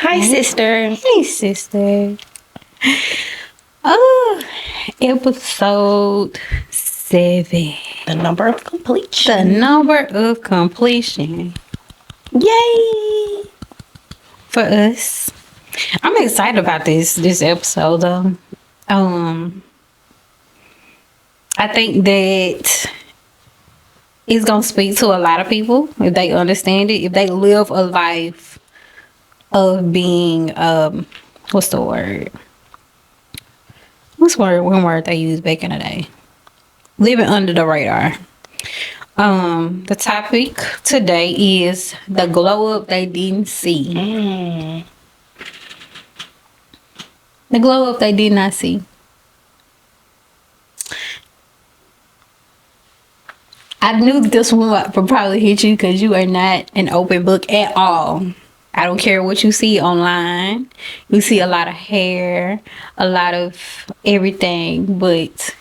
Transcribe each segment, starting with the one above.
Hi, sister. Hey, sister. Oh, episode 7. The number of completion. The number of completion. Yay! For us. I'm excited about this episode though. I think that it's gonna speak to a lot of people if they understand it, if they live a life of being what's the word? One word they used back in the day? Living under the radar. The topic today is the glow up they didn't see. The glow up they did not see. I knew this one would probably hit you because you are not an open book at all. I don't care what you see online. You see a lot of hair, a lot of everything, but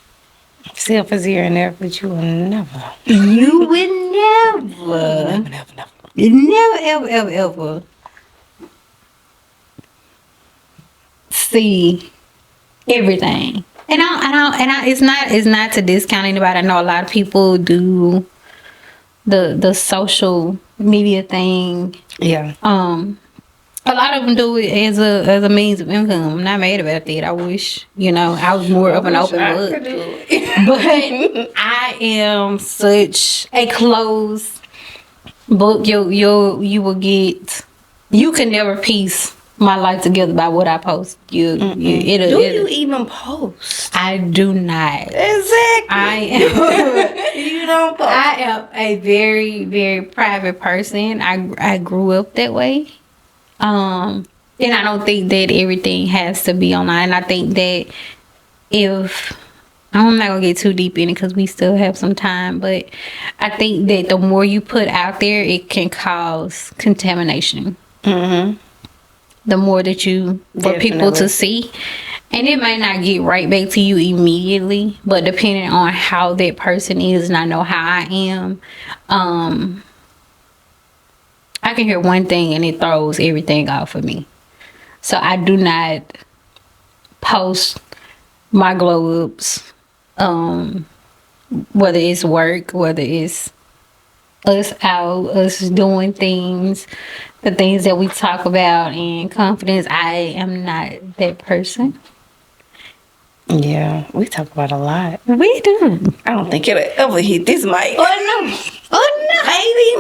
Self is here and there, but you will never. you would never, never, ever see everything. And it's not to discount anybody. I know a lot of people do the social media thing. Yeah. A lot of them do it as a means of income. I'm not mad about that. I wish, I was more of an open book. But I am such a closed book. You will get. You can never piece my life together by what I post. Do you even post? I do not. Exactly. I am. You don't post. I am a very, very private person. I grew up that way. And I don't think that everything has to be online. I think that I'm not gonna get too deep in it because we still have some time, but I think that the more you put out there, it can cause contamination. Mm-hmm. The more that for people to see, and it might not get right back to you immediately, but depending on how that person is, and I know how I am, I can hear one thing and it throws everything off for me. So I do not post my glow ups, whether it's work, whether it's us out, us doing things, the things that we talk about in confidence. I am not that person. Yeah, we talk about a lot. We do. I don't think it'll ever hit this mic. Oh no.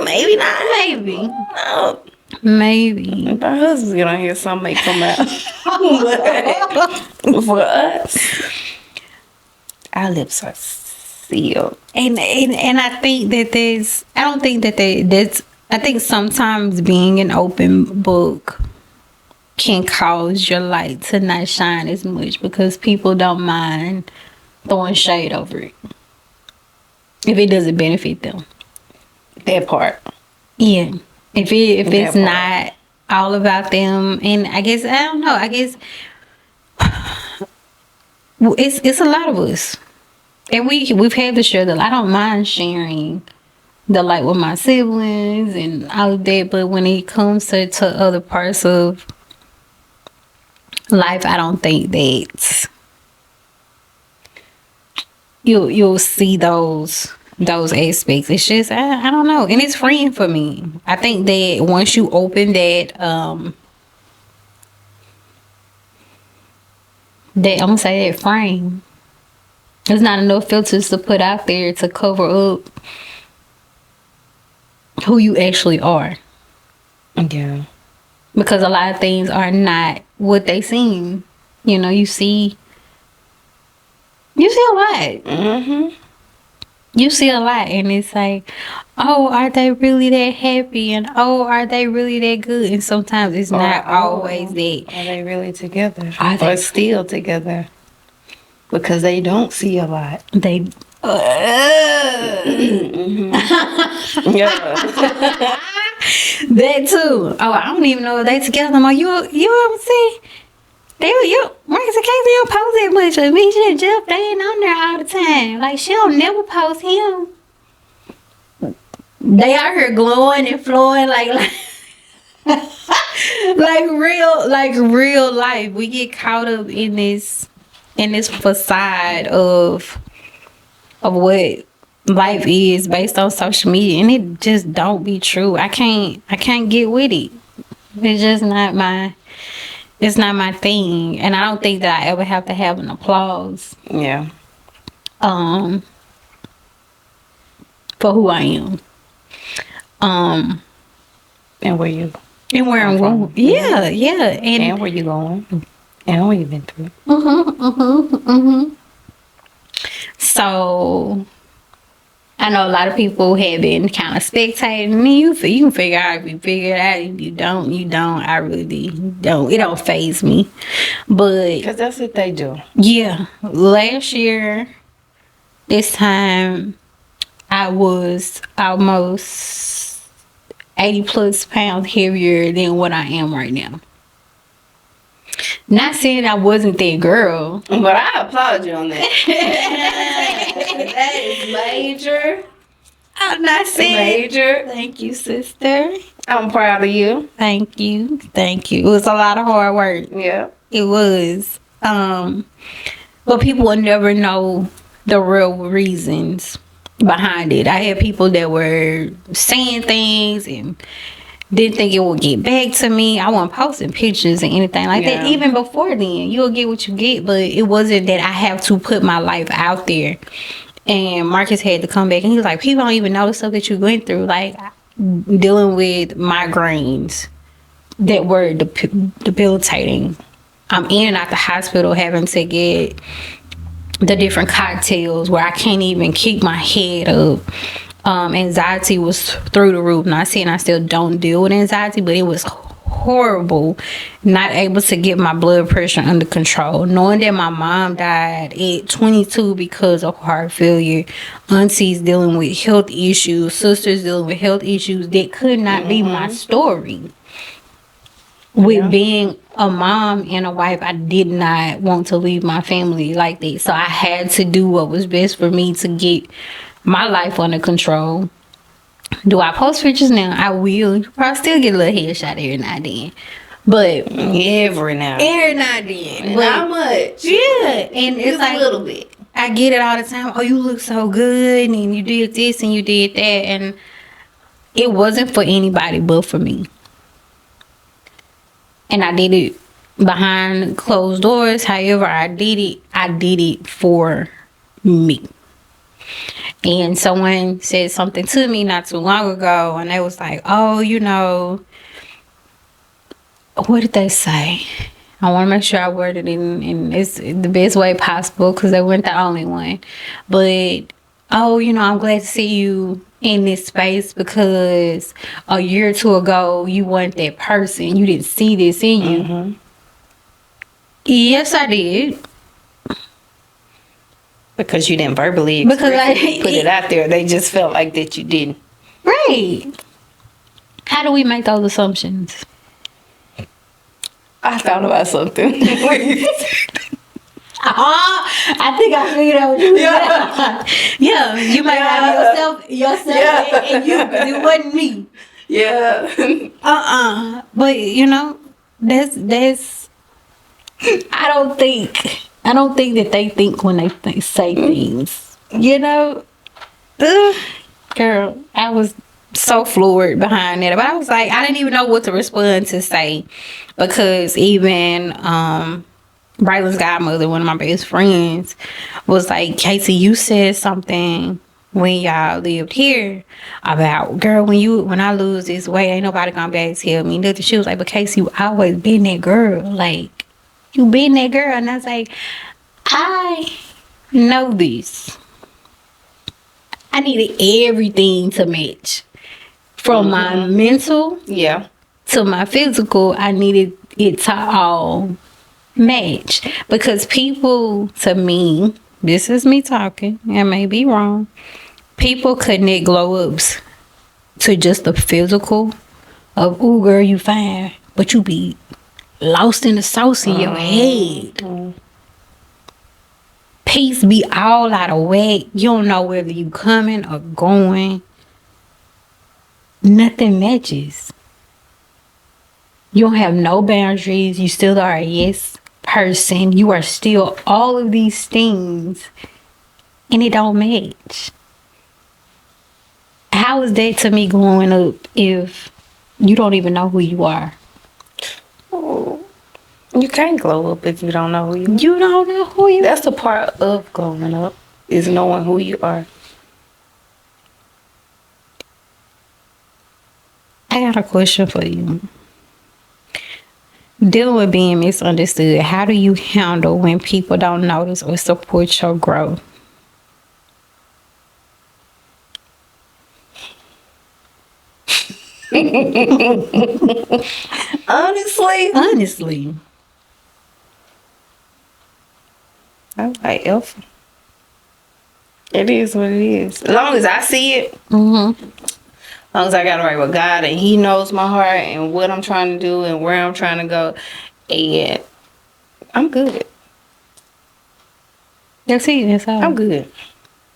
Maybe not. Maybe. No. Maybe. If our husband's gonna hear something may come out. But for us, our lips are sealed. And I think that I think sometimes being an open book can cause your light to not shine as much because people don't mind throwing shade over it if it doesn't benefit them. That part. Yeah. If it's not all about them, and I don't know. I guess it's a lot of us, and we've had to share the. I don't mind sharing the light with my siblings and all of that, but when it comes to other parts of life, I don't think that you'll see those aspects. It's just I don't know, and it's freeing for me. I think that once you open that I'm gonna say that frame, there's not enough filters to put out there to cover up who you actually are. Yeah. Because a lot of things are not what they seem. You see a lot. Mm-hmm. You see a lot, and it's like, oh, are they really that happy? And oh, are they really that good? And sometimes it's not always that. Are they really together? Are they still together? Because they don't see a lot. They. Mm-hmm. Yeah. That too. Oh, I don't even know if they together no more. You ever see? Marcus and Casey don't post that much of me. She and Jeff, they ain't on there all the time. Like, she don't never post him. They out here glowing and flowing like like real life. We get caught up in this facade of what life is based on social media, and it just don't be true. I can't get with it. It's just not my thing, and I don't think that I ever have to have an applause Yeah. For who I am. And where you And where I'm going. Yeah. and where you going and what you been through. So I know a lot of people have been kind of spectating me. You can figure out if you figure it out. If you don't, you don't. I really don't. It don't faze me. But Because that's what they do. yeah, last year, this time, I was almost 80 plus pounds heavier than what I am right now. Not saying I wasn't that girl. But I applaud you on that. That is major. I'm not saying. Major. Thank you, sister. I'm proud of you. Thank you. It was a lot of hard work. Yeah. It was. But people will never know the real reasons behind it. I had people that were saying things and didn't think it would get back to me. I wasn't posting pictures and anything like that. Yeah. Even before then, you'll get what you get, but it wasn't that I have to put my life out there. And Marcus had to come back and he was like, people don't even know the stuff that you went through, like dealing with migraines that were debilitating. I'm in and out the hospital having to get the different cocktails where I can't even keep my head up. Anxiety was through the roof. Not saying I still don't deal with anxiety, but it was horrible. Not able to get my blood pressure under control. Knowing that my mom died at 22 because of heart failure. Aunties dealing with health issues. Sisters dealing with health issues. That could not be my story. With being a mom and a wife, I did not want to leave my family like that. So I had to do what was best for me to get my life under control. Do I post pictures now? I will. Probably still get a little headshot every now and then. But Every now every now and then. Not much. Yeah. And it's Just like a little bit. I get it all the time. Oh, you look so good and you did this and you did that. And it wasn't for anybody but for me. And I did it behind closed doors. However I did it for me. And someone said something to me not too long ago, and they was like, oh, you know, what did they say? I want to make sure I worded it in it's the best way possible because they weren't the only one. But, oh, you know, I'm glad to see you in this space because a year or two ago, you weren't that person. You didn't see this in you. Mm-hmm. Yes, I did. Because you didn't verbally put it out there. They just felt like that you didn't. Right. How do we make those assumptions? I thought about something. I think I figured out what you said. Yeah, you might have yourself, and you. It wasn't me. Yeah. But you know, that's. I don't think that they think when they say things. You know, girl, I was so floored behind that, but I was like, I didn't even know what to respond to say because even Braylon's godmother, one of my best friends, was like, Casey, you said something when y'all lived here about, girl, when I lose this weight, ain't nobody gonna be able to tell me nothing. She was like, but Casey, you always been that girl. Like, you been that girl. And I was like, I know this. I needed everything to match. From my mental to my physical, I needed it to all match. Because people, to me, this is me talking, I may be wrong, people connect glow ups to just the physical of, ooh, girl, you fine, but you be lost in the sauce in your head. Peace be all out of whack. You don't know whether you coming or going. Nothing matches. You don't have no boundaries. You still are a yes person. You are still all of these things, and it don't match. How is that to me growing up if you don't even know who you are? Oh, you can't glow up if you don't know who you are. You don't know who you are. That's the part of growing up, is knowing who you are. I got a question for you. Dealing with being misunderstood, how do you handle when people don't notice or support your growth? Honestly, Honestly. I'm like, Alpha. It is what it is. As long as I see it, Mm-hmm. as long as I got it right with God and He knows my heart and what I'm trying to do and where I'm trying to go, and I'm good. That's it. That's all. I'm good.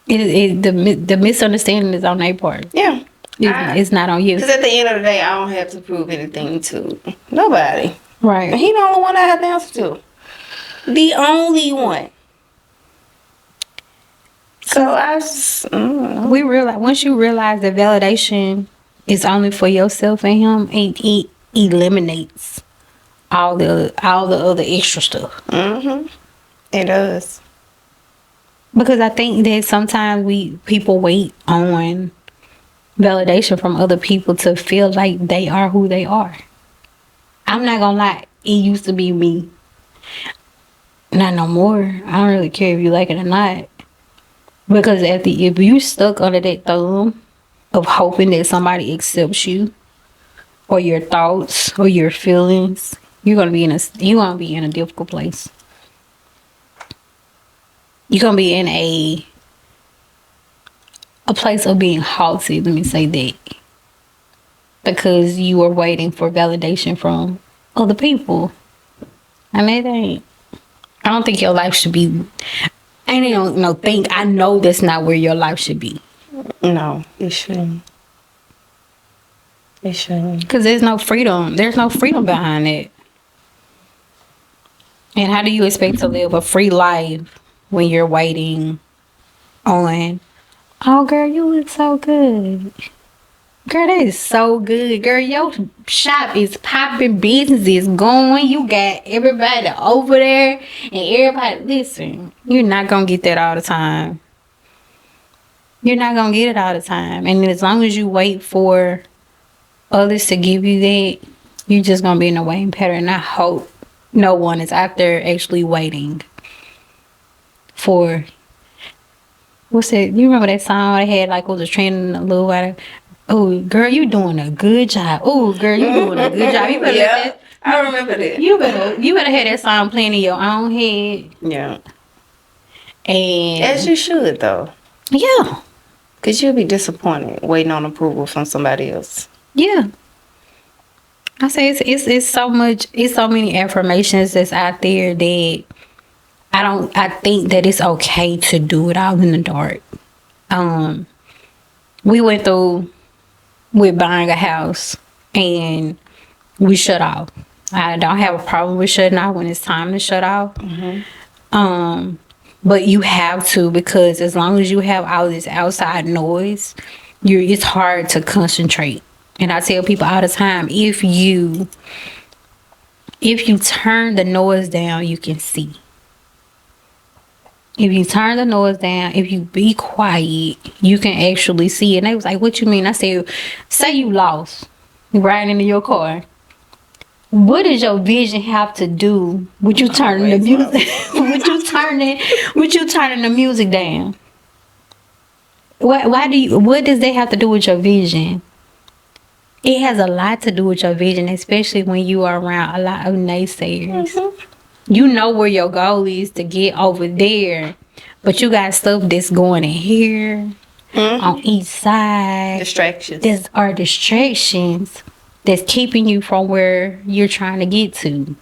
The misunderstanding is on their part. Yeah. It's not on you. Because at the end of the day, I don't have to prove anything to nobody. Right. He the only one I have to answer to. The only one. So I just, I don't know. We realize once you realize that validation is only for yourself and him, it eliminates all the other extra stuff. It does. Because I think that sometimes people wait on validation from other people to feel like they are who they are. I'm not gonna lie, it used to be me. Not no more. I don't really care if you like it or not. Because if you stuck under that thumb of hoping that somebody accepts you or your thoughts or your feelings, you're gonna be in a difficult place. You're gonna be in a place of being halted, let me say that. Because you are waiting for validation from other people. I mean, I don't think your life should be. I don't think. I know that's not where your life should be. No, it shouldn't. It shouldn't. Because there's no freedom. There's no freedom behind it. And how do you expect to live a free life when you're waiting on, oh, girl, you look so good. Girl, that is so good. Girl, your shop is popping, business is going. You got everybody over there and everybody, listen, you're not going to get that all the time. You're not going to get it all the time. And as long as you wait for others to give you that, you're just going to be in a waiting pattern. And I hope no one is out there actually waiting for, what's that? You remember that song they had, like, was a trend a little while? Oh, girl, you doing a good job. Oh, girl, you doing a good job. You better let that, I remember that. you better have that song playing in your own head. Yeah. And As you should, though. yeah. Because you'll be disappointed waiting on approval from somebody else. Yeah. I say it's so much, it's so many affirmations that's out there that I think that it's okay to do it all in the dark. We went through with buying a house and we shut off. I don't have a problem with shutting off when it's time to shut off. But you have to, because as long as you have all this outside noise, it's hard to concentrate. And I tell people all the time, if you turn the noise down, you can see. If you turn the noise down, if you be quiet, you can actually see. And they was like, what you mean? I said, say you lost. You riding into your car. What does your vision have to do with you turning the music with you turning the music down? What does that have to do with your vision? It has a lot to do with your vision, especially when you are around a lot of naysayers. You know where your goal is to get over there, but you got stuff that's going in here on each side. Distractions. There are distractions that's keeping you from where you're trying to get to.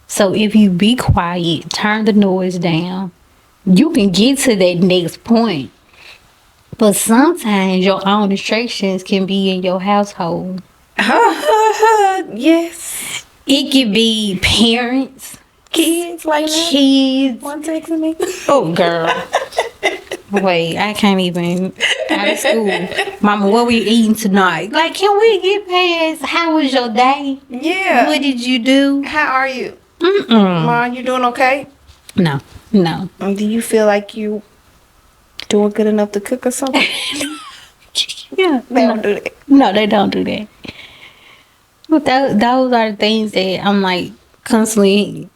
So if you be quiet, turn the noise down, you can get to that next point. But sometimes your own distractions can be in your household. Yes. It could be parents, Kids like that. kids. One texting me. Oh, girl. Wait, I can't even out of school. Mama, what we eating tonight? Like, can we get past how was your day? Yeah. What did you do? How are you? Mm-mm. Ma, you doing okay? No. Do you feel like you doing good enough to cook or something? Yeah. They don't do that. No, they don't do that. But those are the things that I'm like constantly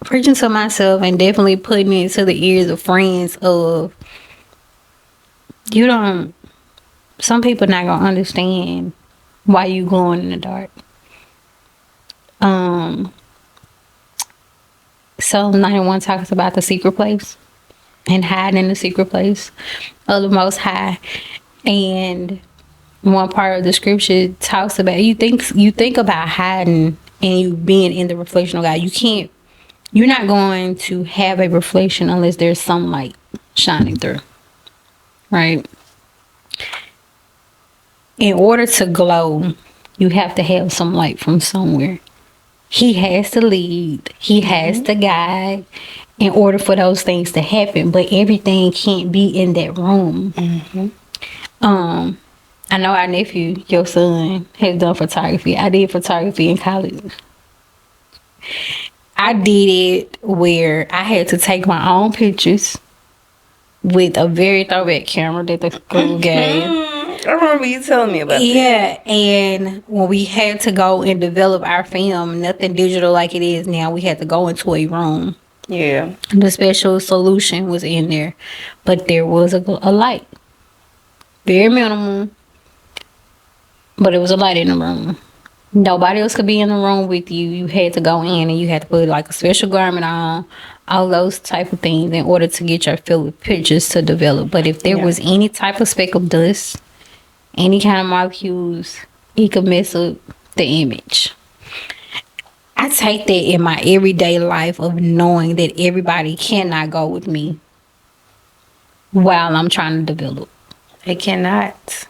preaching to myself and definitely putting it to the ears of friends of some people not gonna understand why you glowing in the dark. Psalm 91 talks about the secret place and hiding in the secret place of the Most High. And one part of the scripture talks about you think about hiding and you being in the reflection of God. You're not going to have a reflection unless there's some light shining through. Right? In order to glow, you have to have some light from somewhere. He has to lead. He has to guide in order for those things to happen. But everything can't be in that room. I know our nephew, your son, has done photography. I did photography in college. I did it where I had to take my own pictures with a very throwback camera that the school gave. I remember you telling me about that. Yeah, and when we had to go and develop our film, nothing digital like it is now, we had to go into a room. Yeah. The special solution was in there, but there was a light. Very minimal, but it was a light in the room. Nobody else could be in the room with you. You had to go in and you had to put like a special garment on, all those type of things in order to get your field of pictures to develop. But if there was any type of speck of dust, any kind of molecules, it could mess up the image. I take that in my everyday life of knowing that everybody cannot go with me while I'm trying to develop. They cannot.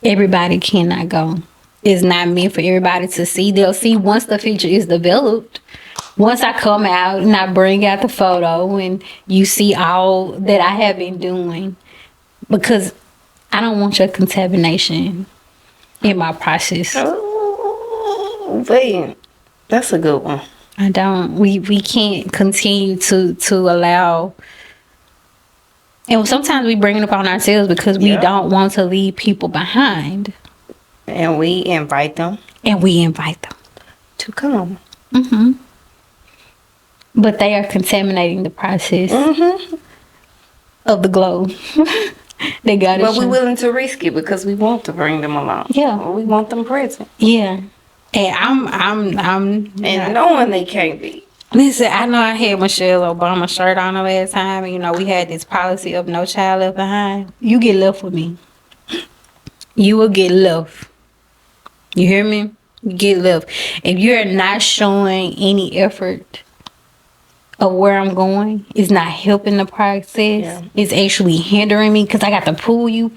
Everybody cannot go. It's not meant for everybody to see. They'll see once the feature is developed. Once I come out and I bring out the photo and you see all that I have been doing. Because I don't want your contamination in my process. Oh, wait. That's a good one. I don't. We can't continue to allow. And sometimes we bring it upon ourselves because we don't want to leave people behind. And we invite them. To come. But they are contaminating the process of the glow. They got it. But we're willing to risk it because we want to bring them along. Yeah. We want them present. Yeah. And I'm and knowing they can't be. Listen, I know I had Michelle Obama shirt on the last time. And, we had this policy of no child left behind. You get left with me. You will get left. You hear me? You get left. If you're not showing any effort of where I'm going, it's not helping the process. Yeah. It's actually hindering me because I got to pull you.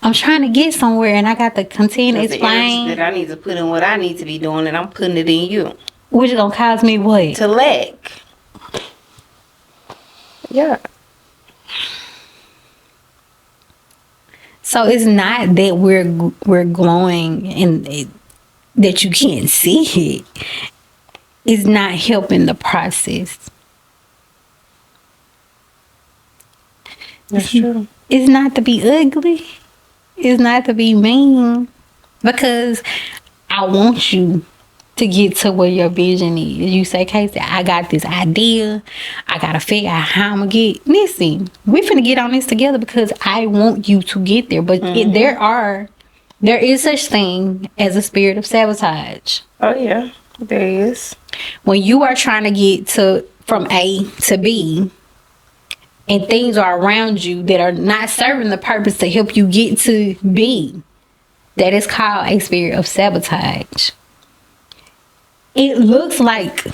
I'm trying to get somewhere and I got to continue to explain that I need to put in what I need to be doing and I'm putting it in you. Which is going to cause me what? To lack. Yeah. So it's not that we're glowing and that you can't see it. It's not helping the process. That's true. It's not to be ugly. It's not to be mean. Because I want you to get to where your vision is. You say, Casey, I got this idea. I got to figure out how I'm going to get. Listen, we finna get on this together because I want you to get there. But there is such thing as a spirit of sabotage. Oh, yeah. There is. When you are trying to get from A to B, and things are around you that are not serving the purpose to help you get to B, that is called a spirit of sabotage. It looks like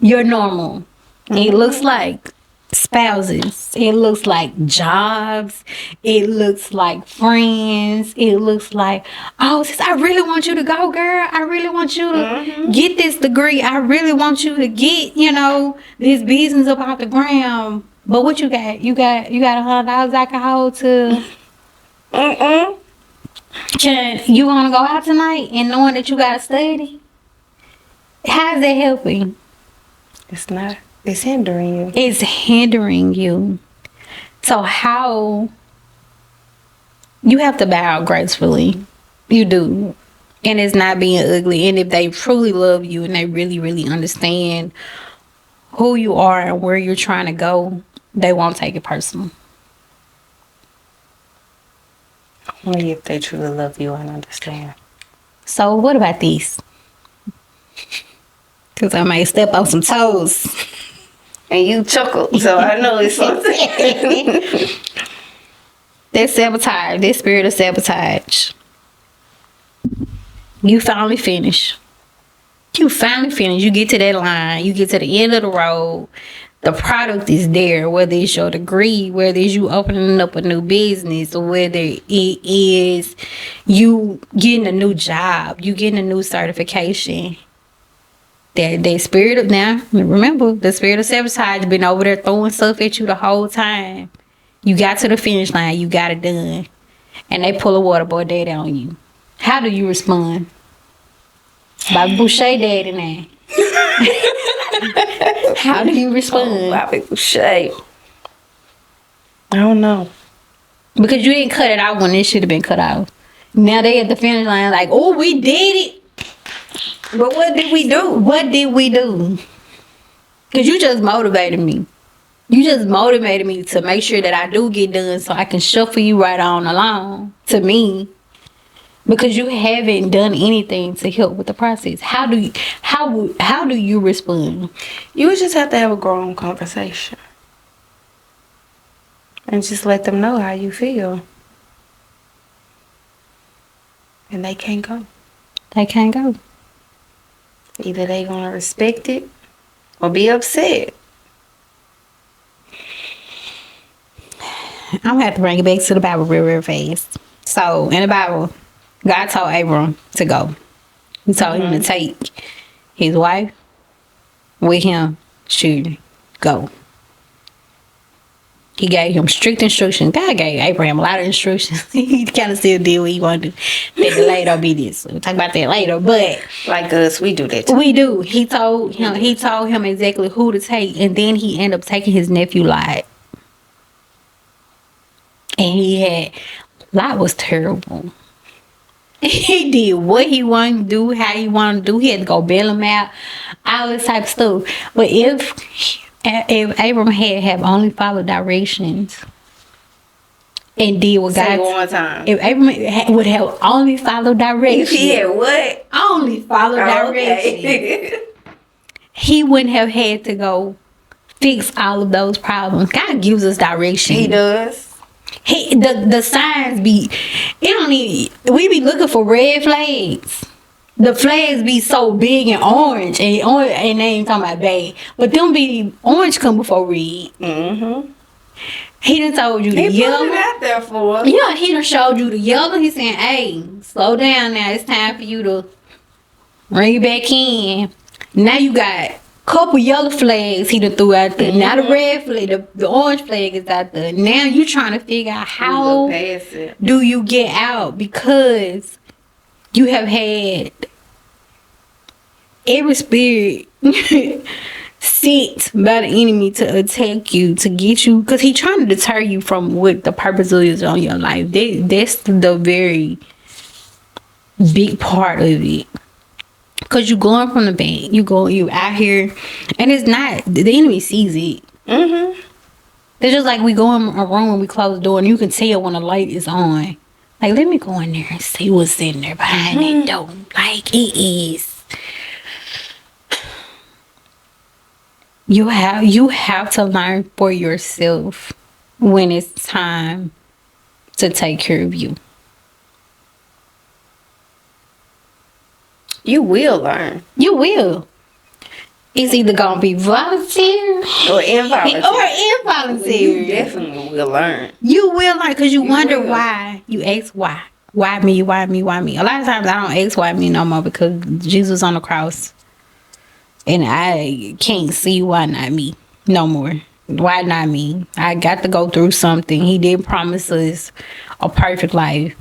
you're normal. It looks like spouses. It looks like jobs. It looks like friends. It looks like, oh, sis, I really want you to go, girl. I really want you to get this degree. I really want you to get, this business up out the ground. But what you got? You got $100 I can hold to. Can you wanna go out tonight and knowing that you gotta study? How's that helping? It's not. It's hindering you. It's hindering you. So how you have to bow gracefully. You do. And it's not being ugly. And if they truly love you and they really, really understand who you are and where you're trying to go, they won't take it personal. Only if they truly love you and understand. So what about these? Because I might step on some toes. And you chuckle, so I know it's something. That sabotage, that spirit of sabotage. You finally finish. You get to that line. You get to the end of the road. The product is there, whether it's your degree, whether it's you opening up a new business, or whether it is you getting a new job, you getting a new certification. That spirit of, now, remember, the spirit of sabotage been over there throwing stuff at you the whole time. You got to the finish line, you got it done. And they pull a water boy daddy on you. How do you respond? Bobby Boucher daddy now. How do you respond? Bobby Boucher. I don't know. Because you didn't cut it out when it should have been cut out. Now they at the finish line like, oh, we did it. But what did we do? What did we do? Because you just motivated me. You just motivated me to make sure that I do get done so I can shuffle you right on along to me. Because you haven't done anything to help with the process. How do you respond? You would just have to have a grown conversation. And just let them know how you feel. And they can't go. They can't go. Either they gonna respect it or be upset. I'm gonna have to bring it back to the Bible real fast. So in the Bible, God told Abram to go. He told him to take his wife with him, should go. He gave him strict instructions. God gave Abraham a lot of instructions. He kind of still did what he wanted to do. That delayed obedience. We'll talk about that later. But like us, we do that too. We do. He told him exactly who to take, and then he ended up taking his nephew Lot. And Lot was terrible. He did what he wanted to do, how he wanted to do. He had to go bail him out, all this type of stuff. But if Abram had only followed directions and did what Say God... it one more time. If Abram would have only followed directions... If he had what? Only followed directions. Okay. He wouldn't have had to go fix all of those problems. God gives us direction. He does. The signs be... We be looking for red flags. The flags be so big and orange, and they ain't talking about bad. But them be orange come before red. Mm-hmm. He done told you the He yellow. put it out there for us. Yeah, he done showed you the yellow. He saying, hey, slow down now. It's time for you to bring it back in. Now you got a couple yellow flags he done threw out there. Now the red flag, the orange flag is out there. Now you trying to figure out how do you get out, because you have had every spirit sent by the enemy to attack you, to get you, because he trying to deter you from what the purpose is on your life. That's the very big part of it. Because you going from the bank, you out here, and it's not, the enemy sees it. Mm-hmm. It's just like we go in a room and we close the door and you can tell when the light is on. Like, let me go in there and see what's in there behind that door. Like, it is. You have to learn for yourself when it's time to take care of you. You will learn. You will. It's either gonna be voluntary or involuntary. or You involuntary. definitely will learn. You will like, cause you wonder will. why. You ask why. Why me? Why me? Why me? A lot of times I don't ask why me no more because Jesus on the cross, and I can't see why not me no more. Why not me? I got to go through something. He did promise us a perfect life.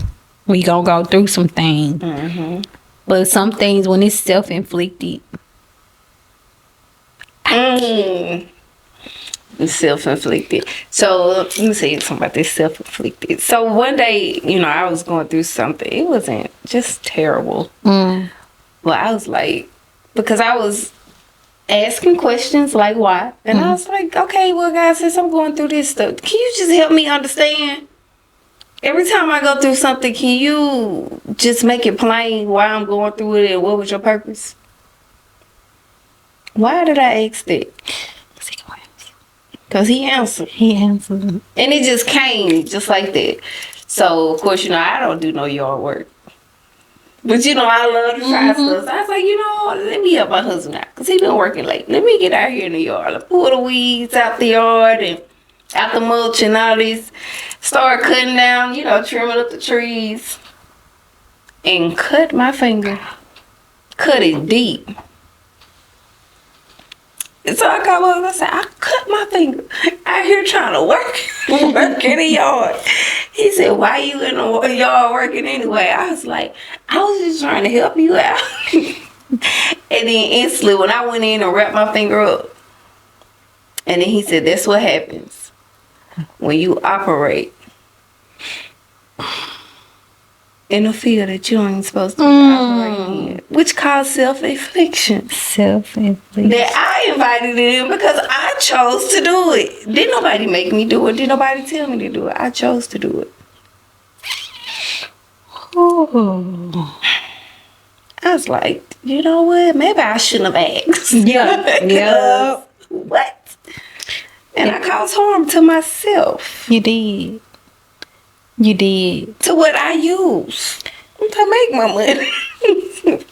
We gonna go through some things, but some things when it's self-inflicted. It's self-inflicted. So let me say something about this self-inflicted. So one day, I was going through something. It wasn't just terrible. Well, I was like, because I was asking questions like why, and I was like, okay, well, guys, since I'm going through this stuff, can you just help me understand? Every time I go through something, can you just make it plain why I'm going through it and what was your purpose? Why did I ask that? Because he answered. He answered. And it just came just like that. So, of course, I don't do no yard work. But, I love to try stuff. So I was like, let me help my husband out. Because he been working late. Let me get out here in the yard. Like, pull the weeds out the yard and out the mulch and all this. Start cutting down, trimming up the trees. And cut my finger. Cut it deep. And so I come up and I said, I cut my finger out here trying to work in the yard. He said, why you in the yard working anyway? I was like, I was just trying to help you out. And then instantly when I went in and wrapped my finger up, and then he said, that's what happens when you operate in a field that you ain't supposed to be operating in, which caused self-infliction. Self-inflicted. That I invited it in because I chose to do it. Didn't nobody make me do it. Didn't nobody tell me to do it. I chose to do it. Oh. I was like, you know what? Maybe I shouldn't have asked. Yeah. Yeah. What? And I caused harm to myself. You did. You did. To what I use to make my money.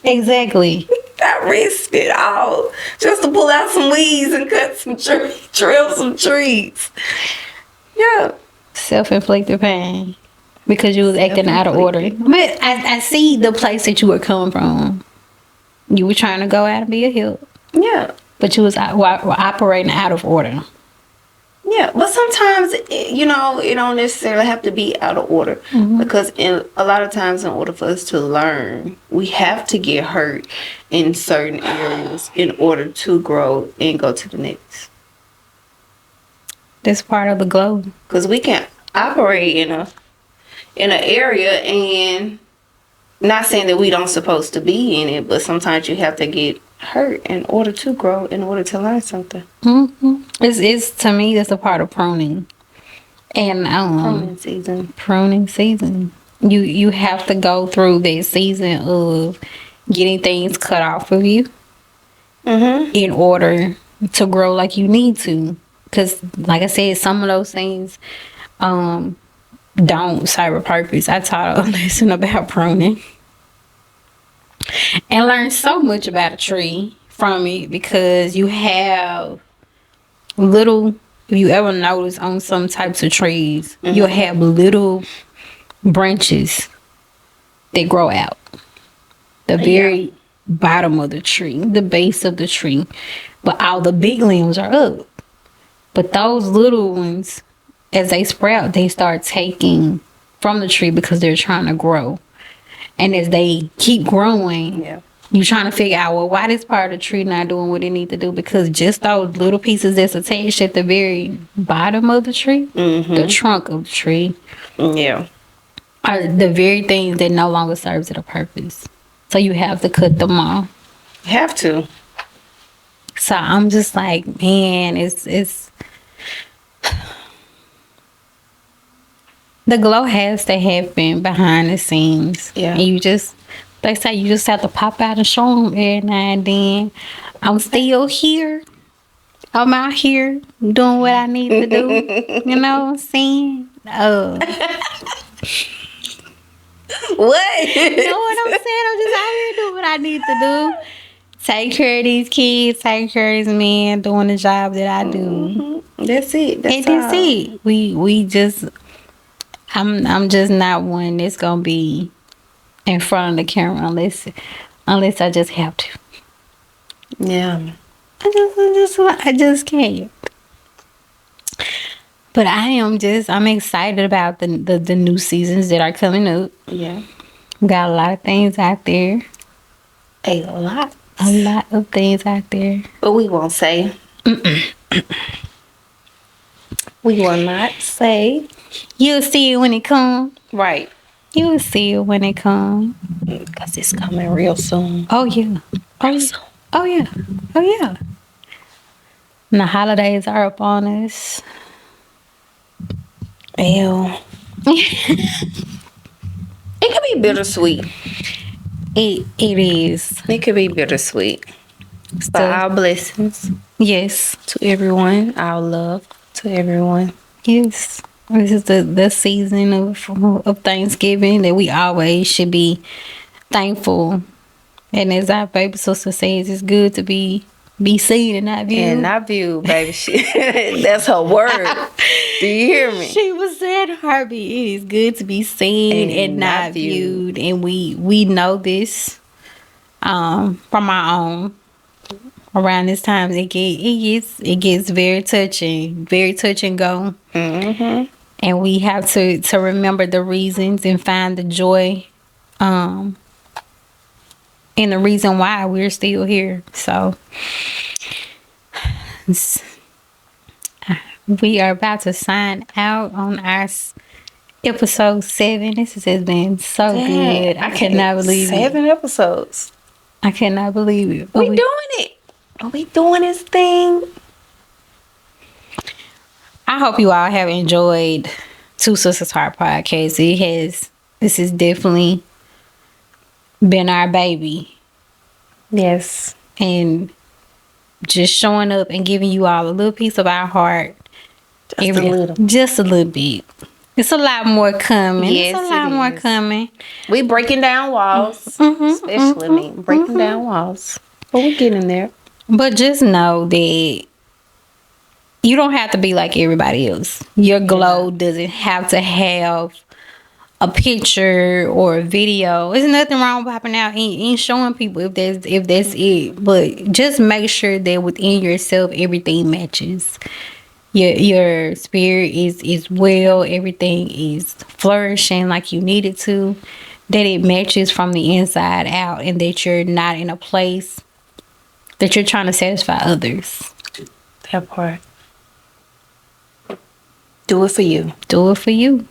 Exactly. I risked it all just to pull out some weeds and cut some trees, trim some trees. Yeah. Self-inflicted pain. Because you was acting out of order. But I see the place that you were coming from. You were trying to go out and be a help. Yeah. But you was operating out of order. Yeah, but sometimes, it don't necessarily have to be out of order. Because a lot of times in order for us to learn, we have to get hurt in certain areas in order to grow and go to the next. That's part of the glow. Because we can operate in an area and not saying that we don't supposed to be in it, but sometimes you have to get hurt in order to grow, in order to learn something. It's to me, it's a part of pruning. And pruning season. You have to go through that season of getting things cut off of you in order to grow like you need to. Because like I said, some of those things don't serve a purpose. I taught a lesson about pruning and learned so much about a tree from it, because you have little, if you ever notice on some types of trees, you'll have little branches that grow out the very bottom of the tree, the base of the tree, but all the big limbs are up. But those little ones, as they sprout, they start taking from the tree because they're trying to grow. And as they keep growing, you're trying to figure out, well, why this part of the tree not doing what it need to do? Because just those little pieces that's attached at the very bottom of the tree, the trunk of the tree, are the very things that no longer serves it a purpose. So you have to cut them off. Have to. So I'm just like, man, it's the glow has to happen behind the scenes. Yeah. And they say you just have to pop out and show them every now and then. I'm still here. I'm out here doing what I need to do. You know what I'm saying? What? You know what I'm saying? I'm just out here doing what I need to do take care of these kids, take care of these men, doing the job that I do. That's it. That's it. We just I'm just not one that's gonna be in front of the camera unless I just have to. Yeah. I just can't. But I'm excited about the new seasons that are coming up. Yeah. Got a lot of things out there. A lot. A lot of things out there. But we won't say. We will not say. You'll see it when it comes. Right. You'll see it when it comes. Because it's coming real soon. Oh, yeah. Real soon. Oh, yeah. Oh, yeah. And the holidays are upon us. Well, it could be bittersweet. It is. It could be bittersweet. But our blessings. Yes. To everyone. Our love to everyone. Yes. This is the season of Thanksgiving that we always should be thankful. And as our baby sister says, it's good to be seen and not viewed. And not viewed, baby. That's her word. Do you hear me? She was saying, Harvey, it is good to be seen and not viewed. And we know this from our own. Around this time, it gets very touch and go. Mm-hmm. And we have to remember the reasons and find the joy in the reason why we're still here. So we are about to sign out on our episode 7. This has been so good. I cannot believe 7 episodes. I cannot believe it. We doing it. Are we doing this thing? I hope you all have enjoyed Two Sisters Heart Podcast. This has definitely been our baby. Yes. And just showing up and giving you all a little piece of our heart. Just a little bit. It's a lot more coming. Yes, it's a lot more coming. We breaking down walls. Especially me. Breaking down walls. But we're getting there. But just know that you don't have to be like everybody else. Your glow doesn't have to have a picture or a video. There's nothing wrong with popping out and showing people if that's it. But just make sure that within yourself everything matches. Your spirit is well, everything is flourishing like you need it to. That it matches from the inside out, and that you're not in a place that you're trying to satisfy others. That part. Do it for you. Do it for you.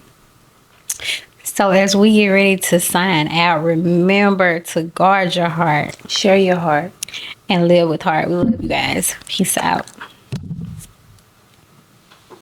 So as we get ready to sign out, remember to guard your heart. Share your heart. And live with heart. We love you guys. Peace out.